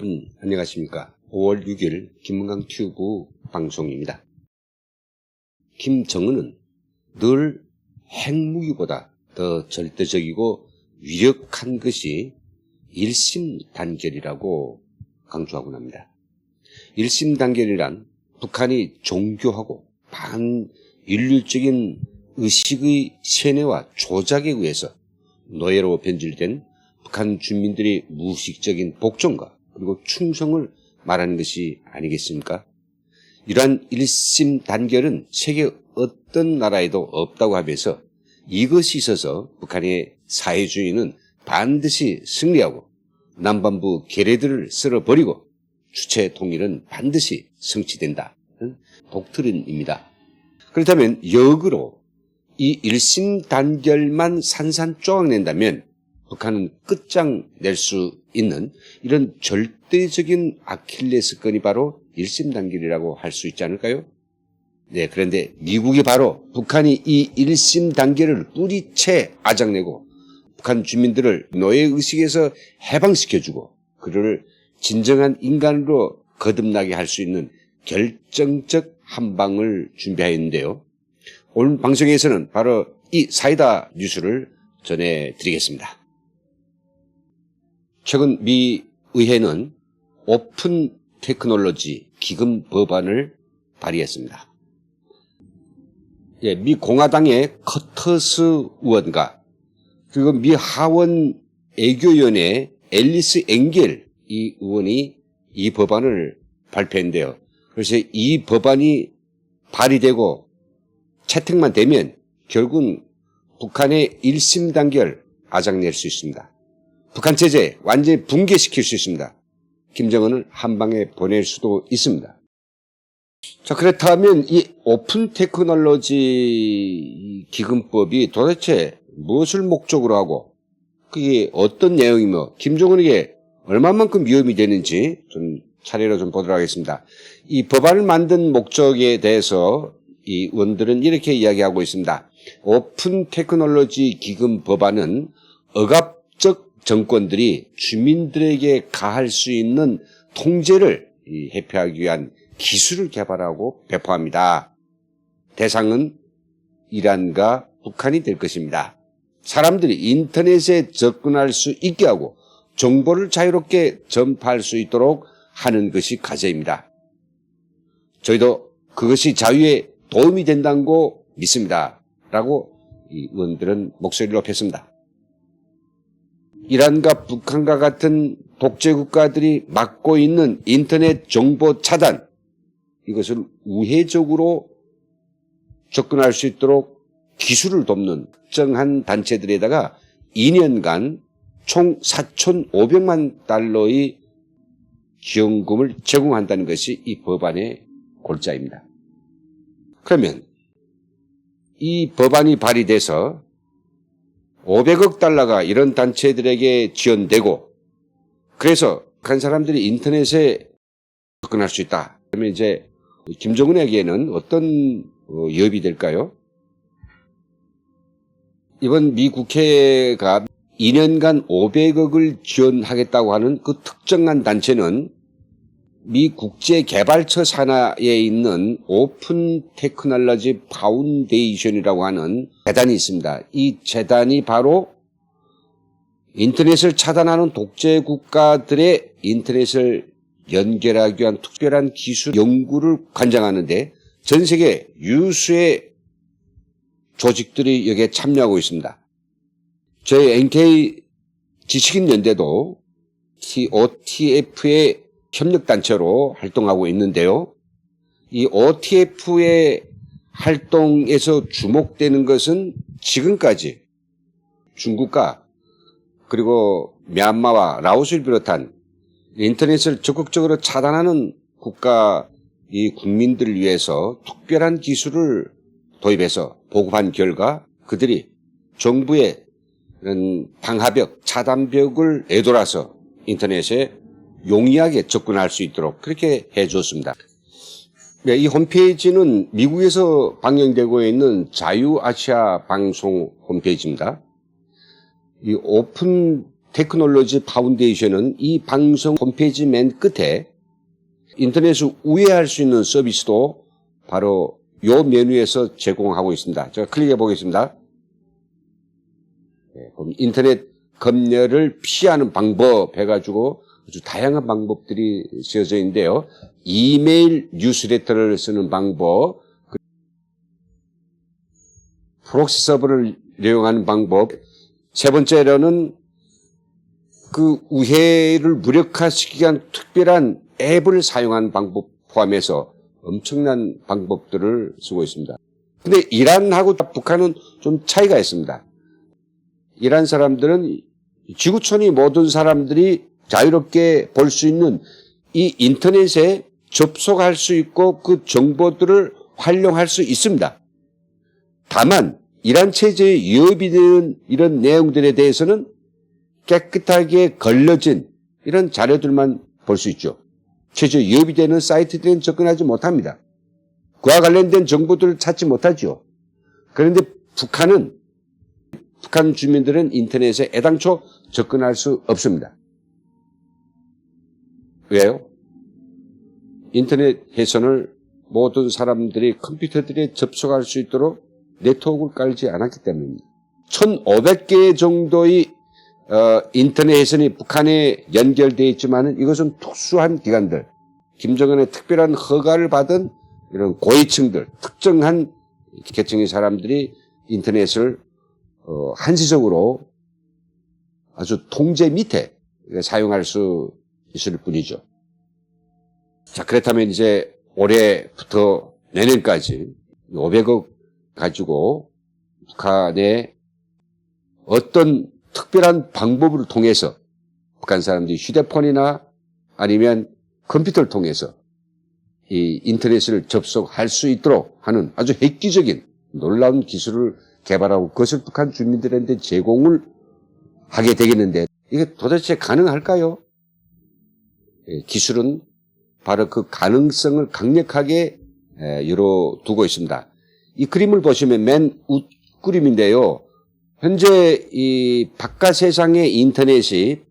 여러분 안녕하십니까. 5월 6일 김문강 튜브 방송입니다. 김정은은 늘 핵무기보다 더 절대적이고 위력한 것이 일심단결이라고 강조하곤 합니다. 일심단결이란 북한이 종교하고 반인륜적인 의식의 세뇌와 조작에 의해서 노예로 변질된 북한 주민들의 무의식적인 복종과 그리고 충성을 말하는 것이 아니겠습니까? 이러한 일심단결은 세계 어떤 나라에도 없다고 하면서 이것이 있어서 북한의 사회주의는 반드시 승리하고 남반부 괴뢰들을 쓸어버리고 주체 통일은 반드시 성취된다는 독트린입니다. 그렇다면 역으로 이 일심단결만 산산조각낸다면 북한은 끝장낼 수 있는 이런 절대적인 아킬레스건이 바로 일심단결이라고 할 수 있지 않을까요? 네, 그런데 미국이 바로 북한이 이 일심단결을 뿌리채 아작내고 북한 주민들을 노예의식에서 해방시켜주고 그를 진정한 인간으로 거듭나게 할 수 있는 결정적 한방을 준비하였는데요. 오늘 방송에서는 바로 이 사이다 뉴스를 전해드리겠습니다. 최근 미 의회는 오픈 테크놀로지 기금 법안을 발의했습니다. 미 공화당의 커터스 의원과 그리고 미 하원 애교위원회 앨리스 엥겔 이 의원이 이 법안을 발표했는데요. 그래서 이 법안이 발의되고 채택만 되면 결국은 북한의 일심단결 아작낼 수 있습니다. 북한 체제 완전히 붕괴시킬 수 있습니다. 김정은을 한 방에 보낼 수도 있습니다. 자, 그렇다면 이 오픈 테크놀로지 기금법이 도대체 무엇을 목적으로 하고 그게 어떤 내용이며 김정은에게 얼마만큼 위험이 되는지 좀 차례로 좀 보도록 하겠습니다. 이 법안을 만든 목적에 대해서 이 의원들은 이렇게 이야기하고 있습니다. 오픈 테크놀로지 기금 법안은 억압적 정권들이 주민들에게 가할 수 있는 통제를 회피하기 위한 기술을 개발하고 배포합니다. 대상은 이란과 북한이 될 것입니다. 사람들이 인터넷에 접근할 수 있게 하고 정보를 자유롭게 전파할 수 있도록 하는 것이 과제입니다. 저희도 그것이 자유에 도움이 된다고 믿습니다. 라고 이 의원들은 목소리를 높였습니다. 이란과 북한과 같은 독재 국가들이 맡고 있는 인터넷 정보 차단, 이것을 우회적으로 접근할 수 있도록 기술을 돕는 특정한 단체들에다가 2년간 총 4,500만 달러의 지원금을 제공한다는 것이 이 법안의 골자입니다. 그러면 이 법안이 발의돼서 500억 달러가 이런 단체들에게 지원되고 그래서 북한 사람들이 인터넷에 접근할 수 있다. 그러면 이제 김정은에게는 어떤 위협이 될까요? 이번 미 국회가 2년간 500억을 지원하겠다고 하는 그 특정한 단체는 미 국제개발처 산하에 있는 오픈 테크놀로지 파운데이션이라고 하는 재단이 있습니다. 이 재단이 바로 인터넷을 차단하는 독재 국가들의 인터넷을 연결하기 위한 특별한 기술 연구를 관장하는데 전 세계 유수의 조직들이 여기에 참여하고 있습니다. 저희 NK 지식인연대도 OTF의 협력단체로 활동하고 있는데요. 이 OTF의 활동에서 주목되는 것은 지금까지 중국과 그리고 미얀마와 라오스를 비롯한 인터넷을 적극적으로 차단하는 국가 이 국민들을 위해서 특별한 기술을 도입해서 보급한 결과 그들이 정부의 이런 방화벽, 차단벽을 에돌아서 인터넷에 용이하게 접근할 수 있도록 그렇게 해줬습니다. 네, 이 홈페이지는 미국에서 방영되고 있는 자유아시아 방송 홈페이지입니다. 이 오픈 테크놀로지 파운데이션은 이 방송 홈페이지 맨 끝에 인터넷을 우회할 수 있는 서비스도 바로 이 메뉴에서 제공하고 있습니다. 제가 클릭해 보겠습니다. 그럼 인터넷 검열을 피하는 방법 해가지고 아주 다양한 방법들이 쓰여져 있는데요. 이메일 뉴스레터를 쓰는 방법, 프록시 서버를 이용하는 방법, 세 번째로는 그 우회를 무력화시키기 위한 특별한 앱을 사용하는 방법 포함해서 엄청난 방법들을 쓰고 있습니다. 근데 이란하고 북한은 좀 차이가 있습니다. 이란 사람들은 지구촌이 모든 사람들이 자유롭게 볼 수 있는 이 인터넷에 접속할 수 있고 그 정보들을 활용할 수 있습니다. 다만 이란 체제에 위협이 되는 이런 내용들에 대해서는 깨끗하게 걸러진 이런 자료들만 볼 수 있죠. 체제에 위협이 되는 사이트들은 접근하지 못합니다. 그와 관련된 정보들을 찾지 못하죠. 그런데 북한 주민들은 인터넷에 애당초 접근할 수 없습니다. 왜요? 인터넷 회선을 모든 사람들이 컴퓨터들에 접속할 수 있도록 네트워크를 깔지 않았기 때문입니다. 1,500개 정도의 인터넷 회선이 북한에 연결되어 있지만 이것은 특수한 기관들, 김정은의 특별한 허가를 받은 이런 고위층들, 특정한 계층의 사람들이 인터넷을 한시적으로 아주 통제 밑에 사용할 수 있을 뿐이죠. 자, 그렇다면 이제 올해부터 내년까지 500억 가지고 북한의 어떤 특별한 방법을 통해서 북한 사람들이 휴대폰이나 아니면 컴퓨터를 통해서 이 인터넷을 접속할 수 있도록 하는 아주 획기적인 놀라운 기술을 개발하고 그것을 북한 주민들한테 제공을 하게 되겠는데 이게 도대체 가능할까요? 기술은 바로 그 가능성을 강력하게 열어두고 있습니다. 이 그림을 보시면 맨 웃그림인데요. 현재 이 바깥 세상의 인터넷이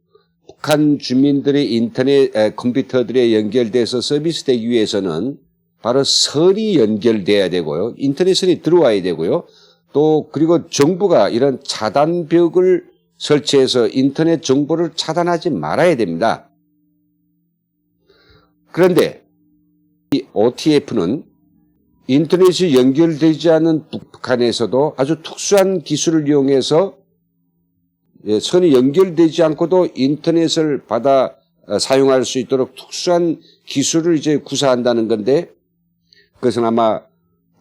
북한 주민들의 인터넷 컴퓨터들에 연결돼서 서비스되기 위해서는 바로 선이 연결돼야 되고요. 인터넷선이 들어와야 되고요. 또 그리고 정부가 이런 차단벽을 설치해서 인터넷 정보를 차단하지 말아야 됩니다. 그런데 이 OTF는 인터넷이 연결되지 않은 북한에서도 아주 특수한 기술을 이용해서 선이 연결되지 않고도 인터넷을 받아 사용할 수 있도록 특수한 기술을 이제 구사한다는 건데 그것은 아마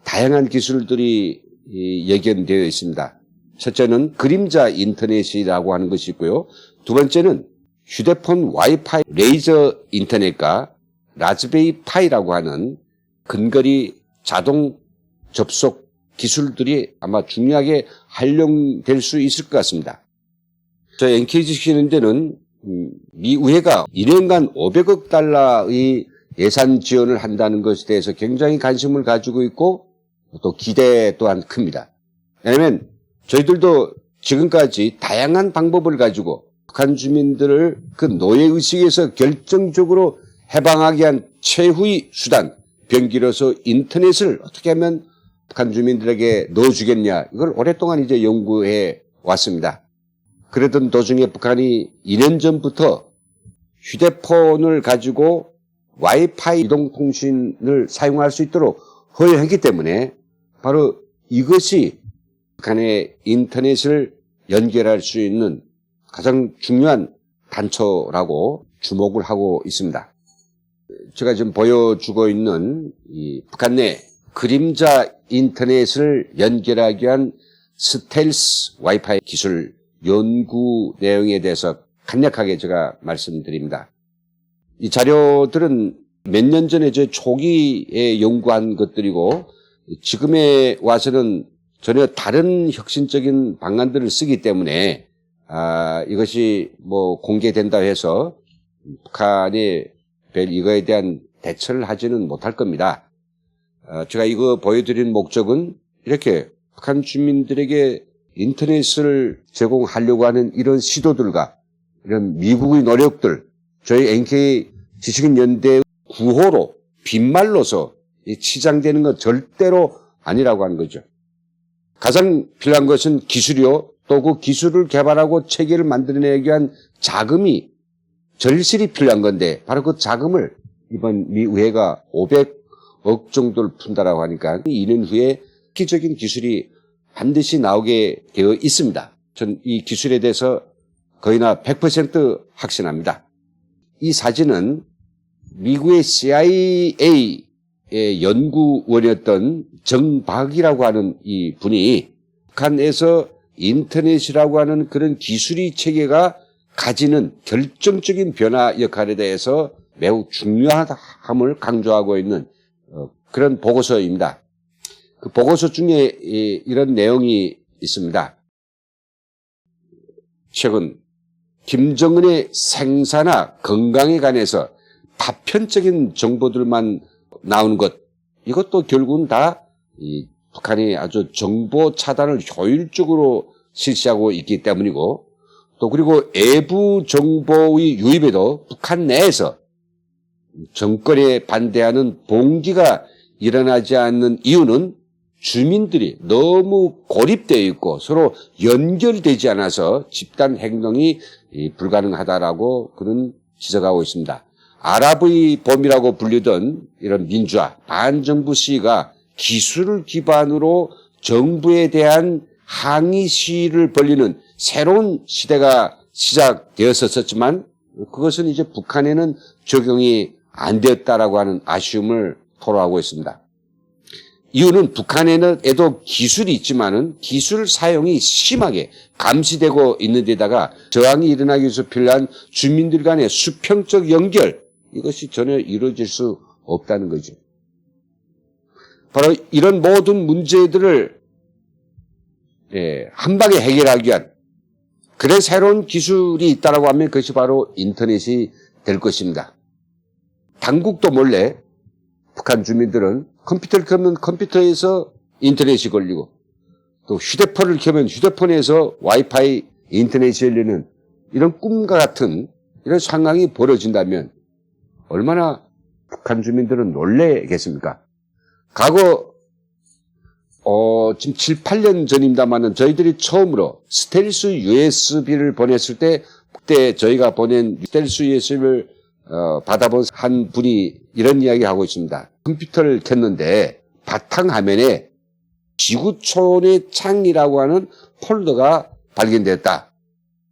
다양한 기술들이 예견되어 있습니다. 첫째는 그림자 인터넷이라고 하는 것이 있고요. 두 번째는 휴대폰 와이파이 레이저 인터넷과 라즈베리 파이라고 하는 근거리 자동 접속 기술들이 아마 중요하게 활용될 수 있을 것 같습니다. 저 NKG 시키는 데는 미 의회가 2년간 500억 달러의 예산 지원을 한다는 것에 대해서 굉장히 관심을 가지고 있고 또 기대 또한 큽니다. 왜냐하면 저희들도 지금까지 다양한 방법을 가지고 북한 주민들을 그 노예의식에서 결정적으로 해방하기 위한 최후의 수단, 변기로서 인터넷을 어떻게 하면 북한 주민들에게 넣어주겠냐, 이걸 오랫동안 이제 연구해 왔습니다. 그러던 도중에 북한이 2년 전부터 휴대폰을 가지고 와이파이 이동통신을 사용할 수 있도록 허용했기 때문에 바로 이것이 북한의 인터넷을 연결할 수 있는 가장 중요한 단초라고 주목을 하고 있습니다. 제가 지금 보여주고 있는 이 북한 내 그림자 인터넷을 연결하기 위한 스텔스 와이파이 기술 연구 내용에 대해서 간략하게 제가 말씀드립니다. 이 자료들은 몇 년 전에 저 초기에 연구한 것들이고 지금에 와서는 전혀 다른 혁신적인 방안들을 쓰기 때문에 이것이 뭐 공개된다 해서 북한이 별 이거에 대한 대처를 하지는 못할 겁니다. 제가 이거 보여드린 목적은 이렇게 북한 주민들에게 인터넷을 제공하려고 하는 이런 시도들과 이런 미국의 노력들, 저희 NK 지식인연대 구호로 빈말로서 치장되는 건 절대로 아니라고 하는 거죠. 가장 필요한 것은 기술이요. 또 그 기술을 개발하고 체계를 만들어내기 위한 자금이 절실히 필요한 건데 바로 그 자금을 이번 미 의회가 500억 정도를 푼다라고 하니까 2년 후에 획기적인 기술이 반드시 나오게 되어 있습니다. 전 이 기술에 대해서 거의나 100% 확신합니다. 이 사진은 미국의 CIA의 연구원이었던 정박이라고 하는 이 분이 북한에서 인터넷이라고 하는 그런 기술의 체계가 가지는 결정적인 변화 역할에 대해서 매우 중요함을 강조하고 있는 그런 보고서입니다. 그 보고서 중에 이런 내용이 있습니다. 최근 김정은의 생사나 건강에 관해서 파편적인 정보들만 나오는 것, 이것도 결국은 다 북한이 아주 정보 차단을 효율적으로 실시하고 있기 때문이고, 또 그리고 외부 정보의 유입에도 북한 내에서 정권에 반대하는 봉기가 일어나지 않는 이유는 주민들이 너무 고립되어 있고 서로 연결되지 않아서 집단 행동이 불가능하다라고 그런 지적하고 있습니다. 아랍의 봄이라고 불리던 이런 민주화, 반정부 시위가 기술을 기반으로 정부에 대한 항의 시위를 벌리는 새로운 시대가 시작되었었지만 그것은 이제 북한에는 적용이 안 되었다라고 하는 아쉬움을 토로하고 있습니다. 이유는 북한에도 기술이 있지만은 기술 사용이 심하게 감시되고 있는 데다가 저항이 일어나기 위해서 필요한 주민들 간의 수평적 연결, 이것이 전혀 이루어질 수 없다는 거죠. 바로 이런 모든 문제들을 한 방에 해결하기 위한 그런 새로운 기술이 있다라고 하면 그것이 바로 인터넷이 될 것입니다. 당국도 몰래 북한 주민들은 컴퓨터를 켜면 컴퓨터에서 인터넷이 걸리고 또 휴대폰을 켜면 휴대폰에서 와이파이 인터넷이 열리는 이런 꿈과 같은 이런 상황이 벌어진다면 얼마나 북한 주민들은 놀래겠습니까? 과거 지금 7, 8년 전입니다만은 저희들이 처음으로 스텔스 USB를 보냈을 때 그때 저희가 보낸 스텔스 USB를 받아본 한 분이 이런 이야기 하고 있습니다. 컴퓨터를 켰는데 바탕화면에 지구촌의 창이라고 하는 폴더가 발견됐다.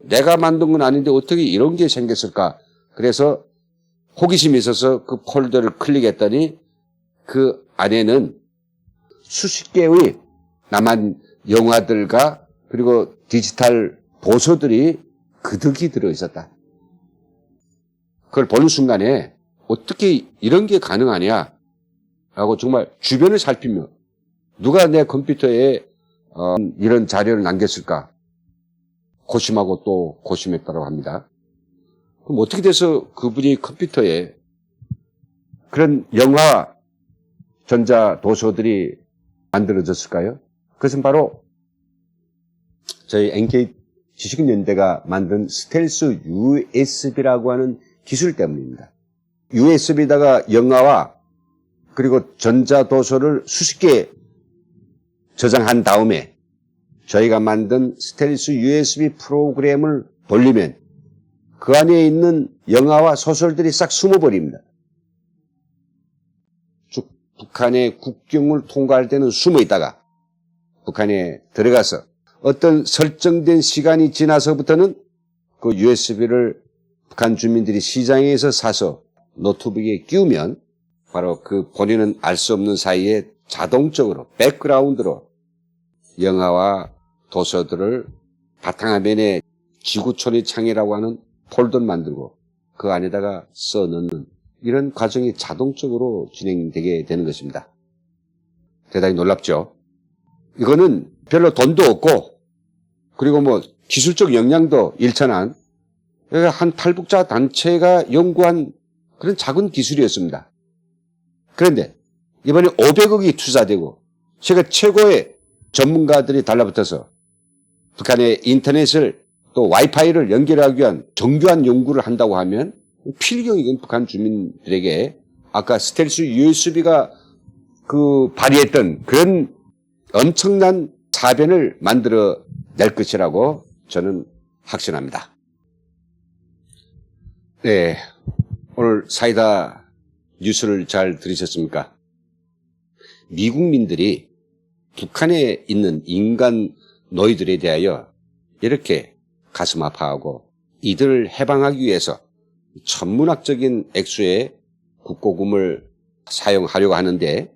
내가 만든 건 아닌데 어떻게 이런 게 생겼을까? 그래서 호기심이 있어서 그 폴더를 클릭했더니 그 안에는 수십 개의 남한 영화들과 그리고 디지털 보소들이 그득이 들어있었다. 그걸 보는 순간에 어떻게 이런 게 가능하냐 라고 정말 주변을 살피며 누가 내 컴퓨터에 이런 자료를 남겼을까 고심하고 또 고심했다고 합니다. 그럼 어떻게 돼서 그분이 컴퓨터에 그런 영화 전자 도서들이 만들어졌을까요? 그것은 바로 저희 NK 지식인연대가 만든 스텔스 USB라고 하는 기술 때문입니다. USB에다가 영화와 그리고 전자도서를 수십 개 저장한 다음에 저희가 만든 스텔스 USB 프로그램을 돌리면 그 안에 있는 영화와 소설들이 싹 숨어버립니다. 즉 북한의 국경을 통과할 때는 숨어 있다가 북한에 들어가서 어떤 설정된 시간이 지나서부터는 그 USB를 북한 주민들이 시장에서 사서 노트북에 끼우면 바로 그 본인은 알 수 없는 사이에 자동적으로 백그라운드로 영화와 도서들을 바탕화면에 지구촌의 창이라고 하는 폴더를 만들고 그 안에다가 써넣는 이런 과정이 자동적으로 진행되게 되는 것입니다. 대단히 놀랍죠. 이거는 별로 돈도 없고 그리고 뭐 기술적 역량도 일천한 한 탈북자 단체가 연구한 그런 작은 기술이었습니다. 그런데 이번에 500억이 투자되고 세계 최고의 전문가들이 달라붙어서 북한의 인터넷을 또 와이파이를 연결하기 위한 정교한 연구를 한다고 하면 필경이건 북한 주민들에게 아까 스텔스 USB가 발휘했던 그런 엄청난 사변을 만들어 낼 것이라고 저는 확신합니다. 네, 오늘 사이다 뉴스를 잘 들으셨습니까? 미국민들이 북한에 있는 인간 노예들에 대하여 이렇게 가슴 아파하고 이들을 해방하기 위해서 천문학적인 액수의 국고금을 사용하려고 하는데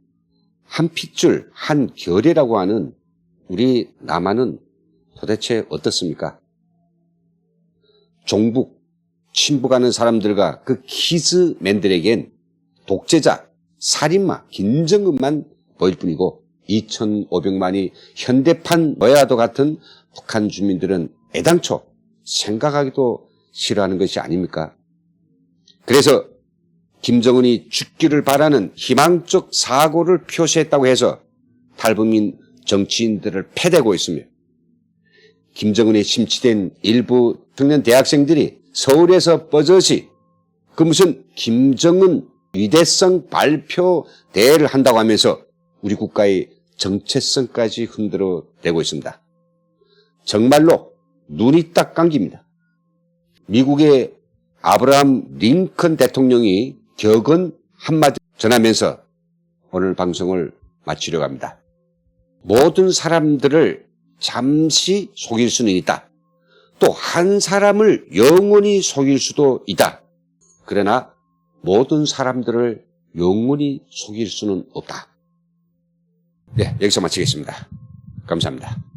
한 핏줄, 한 결이라고 하는 우리 남한은 도대체 어떻습니까? 종북, 친북하는 사람들과 그 키즈맨들에겐 독재자, 살인마, 김정은만 보일 뿐이고 2,500만이 현대판 노예와도 같은 북한 주민들은 애당초 생각하기도 싫어하는 것이 아닙니까? 그래서 김정은이 죽기를 바라는 희망적 사고를 표시했다고 해서 탈북민 정치인들을 패대고 있으며 김정은에 심취된 일부 청년 대학생들이 서울에서 버젓이 무슨 김정은 위대성 발표 대회를 한다고 하면서 우리 국가의 정체성까지 흔들어대고 있습니다. 정말로 눈이 딱 감깁니다. 미국의 아브라함 링컨 대통령이 격언 한마디 전하면서 오늘 방송을 마치려고 합니다. 모든 사람들을 잠시 속일 수는 있다. 또 한 사람을 영원히 속일 수도 있다. 그러나 모든 사람들을 영원히 속일 수는 없다. 네, 여기서 마치겠습니다. 감사합니다.